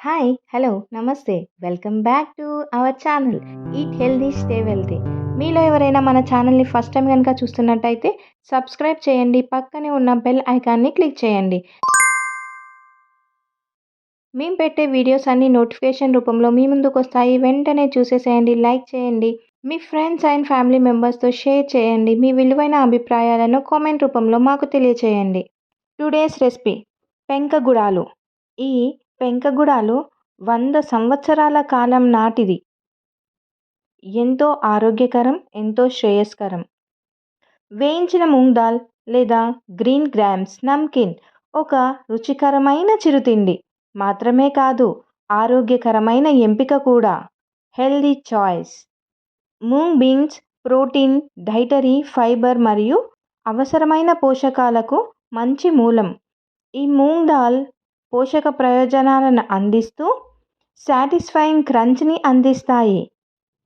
Hi! Hello! నమస్తే! Welcome back to our channel eat healthy stay wealthy. మీలో ఎవరైనా మన ఛానల్‌ని ఫస్ట్ టైం గనుక చూస్తున్నట్టయితే సబ్స్క్రైబ్ చేయండి. పక్కనే ఉన్న బెల్ ఐకాన్‌ని క్లిక్ చేయండి. మేము పెట్టే వీడియోస్ అన్నీ నోటిఫికేషన్ రూపంలో మీ ముందుకొస్తాయి. వెంటనే చూసేసేయండి. లైక్ చేయండి. మీ ఫ్రెండ్స్ అండ్ ఫ్యామిలీ మెంబర్స్‌తో షేర్ చేయండి. మీ విలువైన అభిప్రాయాలను కామెంట్ రూపంలో మాకు తెలియచేయండి. టుడేస్ రెసిపీ పెంకగుడాలు. ఈ పెంకగుడాలు 100 సంవత్సరాల కాలం నాటిది. ఎంతో ఆరోగ్యకరం, ఎంతో శ్రేయస్కరం. వేయించిన మూంగ్ దాల్ లేదా గ్రీన్ గ్రామ్స్ నమ్కిన్ ఒక రుచికరమైన చిరుతిండి మాత్రమే కాదు, ఆరోగ్యకరమైన ఎంపిక కూడా. Healthy choice. Moong beans protein, dietary fibre మరియు అవసరమైన పోషకాలకు మంచి మూలం. ఈ మూంగ్ దాల్ పోషక ప్రయోజనాలను అందిస్తూ సాటిస్ఫైయింగ్ క్రంచ్ని అందిస్తాయి.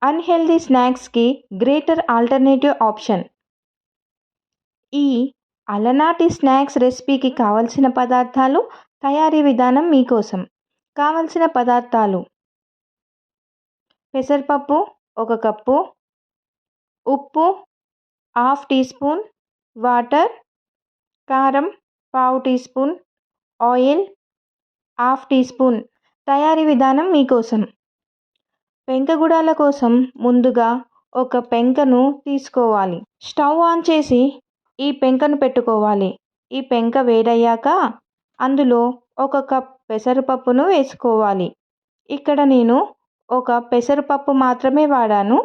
అన్హెల్దీ స్నాక్స్కి గ్రేటర్ ఆల్టర్నేటివ్ ఆప్షన్. ఈ అలనాటి స్నాక్స్ రెసిపీకి కావలసిన పదార్థాలు, తయారీ విధానం మీకోసం. కావలసిన పదార్థాలు: పెసరపప్పు 1 కప్పు, ఉప్పు 1/2 టీ స్పూన్, వాటర్, కారం 1/2 teaspoon, oil 1/2 teaspoon. తయారీ విధానం మీకోసం. పెంకగుడాల కోసం ముందుగా ఒక పెంకను తీసుకోవాలి. స్టవ్ ఆన్ చేసి ఈ పెంకను పెట్టుకోవాలి. ఈ పెంక వేడయ్యాక అందులో 1 కప్ పెసరపప్పును వేసుకోవాలి. ఇక్కడ నేను 1 పెసరపప్పు మాత్రమే వాడాను.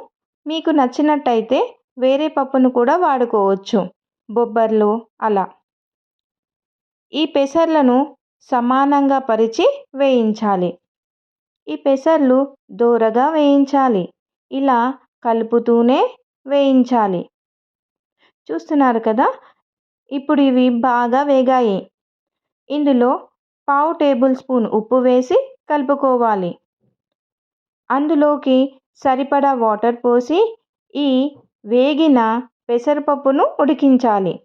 మీకు నచ్చినట్టయితే వేరే పప్పును కూడా వాడుకోవచ్చు. బొబ్బర్లు అలా. ఈ పెసర్లను సమానంగా పరిచి వేయించాలి. ఈ పెసర్లు దోరగా వేయించాలి. ఇలా కలుపుతూనే వేయించాలి. చూస్తున్నారు కదా, ఇప్పుడు ఇవి బాగా వేగాయి. ఇందులో 1/2 టేబుల్ స్పూన్ ఉప్పు వేసి కలుపుకోవాలి. అందులోకి సరిపడా వాటర్ పోసి ఈ వేగిన పెసరపప్పును ఉడికించాలి.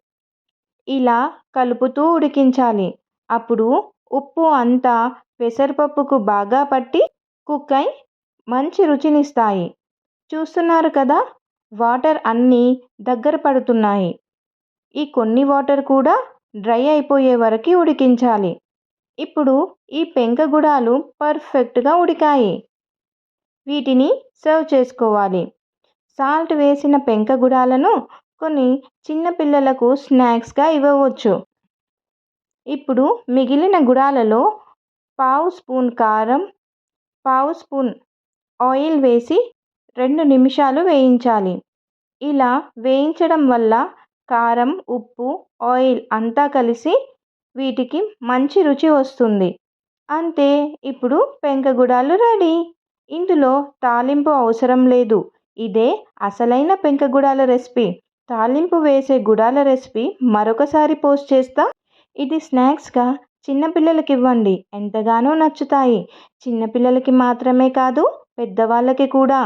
ఇలా కలుపుతూ ఉడికించాలి. అప్పుడు ఉప్పు అంతా పెసరపప్పుకు బాగా పట్టి కుక్ అయి మంచి రుచినిస్తాయి. చూస్తున్నారు కదా, వాటర్ అన్నీ దగ్గర పడుతున్నాయి. ఈ కొన్ని వాటర్ కూడా డ్రై అయిపోయే వరకు ఉడికించాలి. ఇప్పుడు ఈ పెంకగుడాలు పర్ఫెక్ట్గా ఉడికాయి. వీటిని సర్వ్ చేసుకోవాలి. సాల్ట్ వేసిన పెంకగుడాలను కొన్ని చిన్నపిల్లలకు స్నాక్స్గా ఇవ్వవచ్చు. ఇప్పుడు మిగిలిన గుడాలలో 1/2 స్పూన్ కారం, 1/2 స్పూన్ ఆయిల్ వేసి 2 నిమిషాలు వేయించాలి. ఇలా వేయించడం వల్ల కారం, ఉప్పు, ఆయిల్ అంతా కలిసి వీటికి మంచి రుచి వస్తుంది. అంతే, ఇప్పుడు పెంకగుడాలు రెడీ. ఇందులో తాలింపు అవసరం లేదు. ఇదే అసలైన పెంకగుడాల రెసిపీ. తాలింపు వేసే గుడాల రెసిపీ మరొకసారి పోస్ట్ చేస్తా. ఇది స్నాక్స్గా చిన్నపిల్లలకి ఇవ్వండి, ఎంతగానో నచ్చుతాయి. చిన్నపిల్లలకి మాత్రమే కాదు, పెద్దవాళ్ళకి కూడా.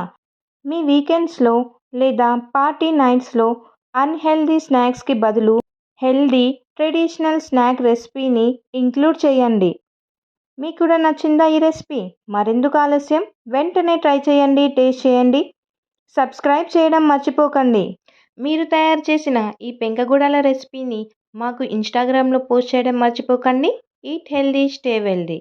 మీ వీకెండ్స్లో లేదా పార్టీ నైట్స్లో అన్హెల్దీ స్నాక్స్కి బదులు హెల్దీ ట్రెడిషనల్ స్నాక్ రెసిపీని ఇంక్లూడ్ చేయండి. మీకు కూడా నచ్చిందా ఈ రెసిపీ? మరెందుకు ఆలస్యం, వెంటనే ట్రై చేయండి, టేస్ట్ చేయండి. సబ్స్క్రైబ్ చేయడం మర్చిపోకండి. మీరు తయారు చేసిన ఈ పెంకగుడాల రెసిపీని మాకు ఇన్స్టాగ్రామ్లో పోస్ట్ చేయడం మర్చిపోకండి. Eat healthy stay wealthy.